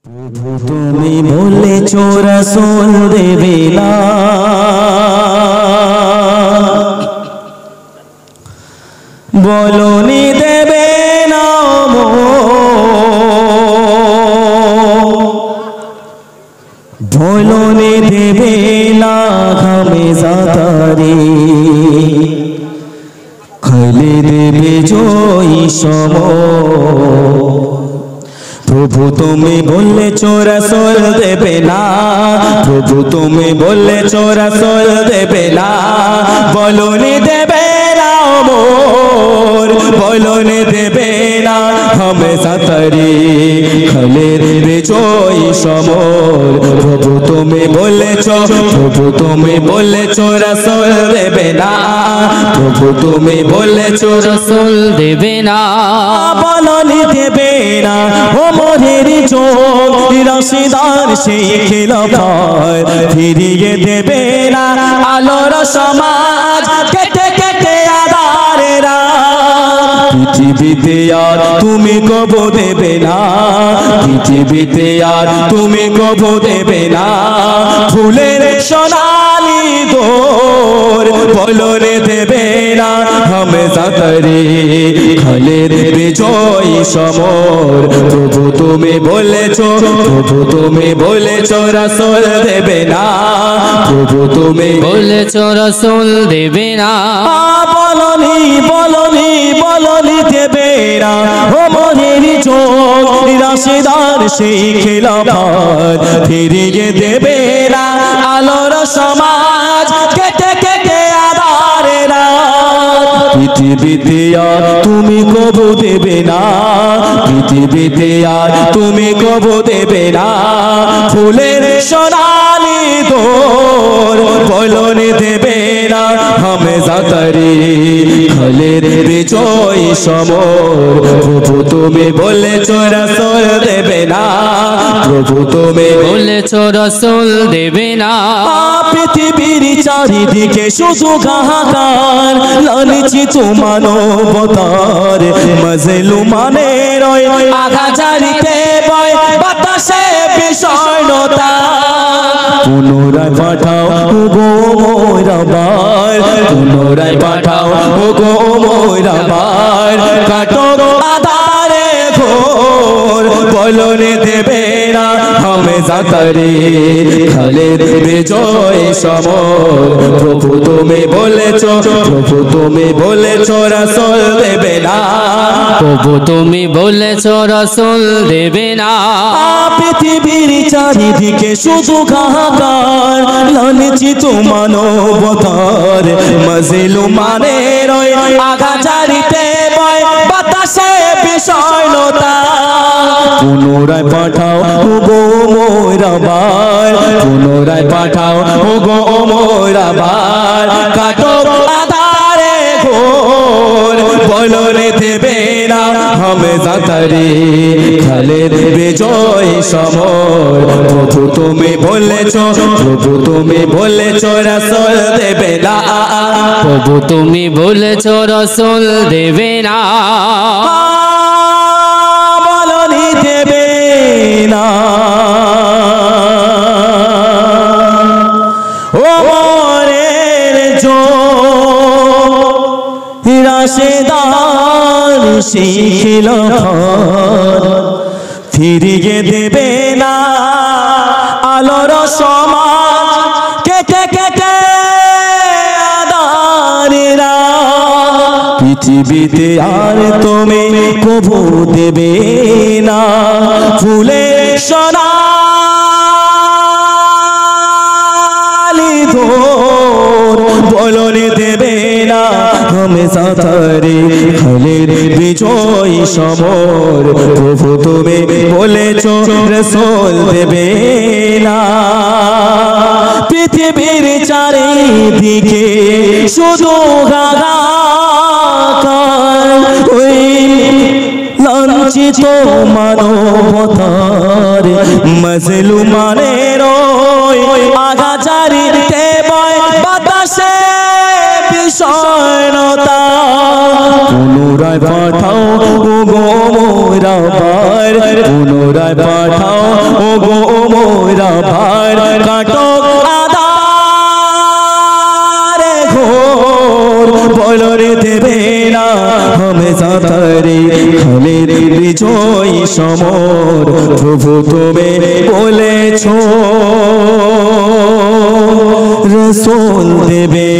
প্রভু তুমি বলেছ রাসূল দেবে না, বলনি দেবে না, বলনি দেবে না ঘামে জাতারে, খাইলে দেবে জয়ী সম। প্রভু তুমি বলেছ রাসূল দেবে না, প্রভু তুমি বলেছ রাসূল দেবে না, বলনি দেবে না মোর, বলনি দেবে না হামেশা তারি, খাইলে দেবে জয়ী সমর। প্রভু তুমি বলেছ, প্রভু তুমি বলেছ রাসূল দেবে না, প্রভু তুমি বলেছ রাসূল দেবে না, বলনি দেবে না ওমরের চোখ রাশিদার সেই খিলাফত, ফিরিয়ে দেবে না আলোর সমাজ কেটে কেটে আধারেরা। পৃথিবীতে আর তুমি কবু দেবে না, পৃথিবীতে আর তুমি কবু দেবে না ফুলের সোনালি দোর, বলনে দেবে না হামেশা তারি, খাইলে দেবে জয়ী সমর। প্রভু তুমি বলেছ, প্রভু তুমি বলেছ রাসূল দেবে না, প্রভু তুমি বলেছ রাসূল দেবে না, বলনি বলনি বলনি দেবে না ওমরের চোখ রাশিদার সেই খিলাফত, ফিরিয়ে দেবে না আলোর সমাজ কেটে কেটে আধারেরা। পৃথিবীতে আর তুমি কবু দেবে না, পৃথিবীতে আর তুমি কবু দেবে না ফুলের সোনালি দোর, বলনি দেবে না হামেশা তারি, খাইলে দেবে জয়ী সমর। প্রভু তুমি বলেছ রাসূল দেবে না, প্রভু তুমি বলেছ রাসূল দেবে না, পৃথিবীর চারিদিকে শুধু হাহাকার, লাঞ্ছিত মানবতার মাজলুমানের আঘাজারিতে বয় বাতাসে বিষণ্ণতা। পুনরায় পাঠাও গো মোরাবার, পুনরায় পাঠাও গো মোরাবার, কাটো আধারে ঘোর, বলনে দেবে না হামেশা তারি, খাইলে দেবে জয়ী সমর। প্রভু তুমি বলেছ, প্রভু তুমি বলেছ রাসূল দেবে না, প্রভু তুমি বলেছ রাসূল দেবে না, পৃথিবীর চারিদিকে শুধু হাহাকার, লাঞ্ছিত মানবতার মাজলুমানের আঘাজারিতে বয় বাতাসে বিষণ্ণতা। পুনরায় পাঠাও গো মোরাবার, পুনরায় পাঠাও গো মোরাবার, কাটো আধারে ঘোর, বলনে দেবে না হামেশা তারি, খাইলে দেবে জয়ী সমর। প্রভু তুমি বলেছ, প্রভু তুমি বলেছ রাসূল দেবে না, প্রভু তুমি বলেছ রাসূল দেবে না, বলনি দেবে না ওমরের চোখ রাশিদার সেই খিলাফত, ফিরিয়ে দেবে না আলোর সমাজ কেটে কেটে আধারেরা। পৃথিবীতে আর তুমি কবু দেবে না ফুলের সোনালি দোর, বলনি দেবে না হামেশা তারি, খাইলে দেবে জয়ী সমর। প্রভু তুমি বলেছ রাসূল দেবে না, পৃথিবীর চারিদিকে শুধু হাহাকার, ওই লাঞ্ছিত মানবতার মাজলুমানের আঘাজারিতে বয় বাতাসে বিষণ্ণতা। পুনরায় পাঠাও গো মোরা ভার পুনরায় পাঠাও ও গো মোরা ভার কাটো আধার ঘোর বলো রে দেবে না হামেশা তারে খালিদ বিজয়ী সমর প্রভু তুমি বলেছো রসূল দেবে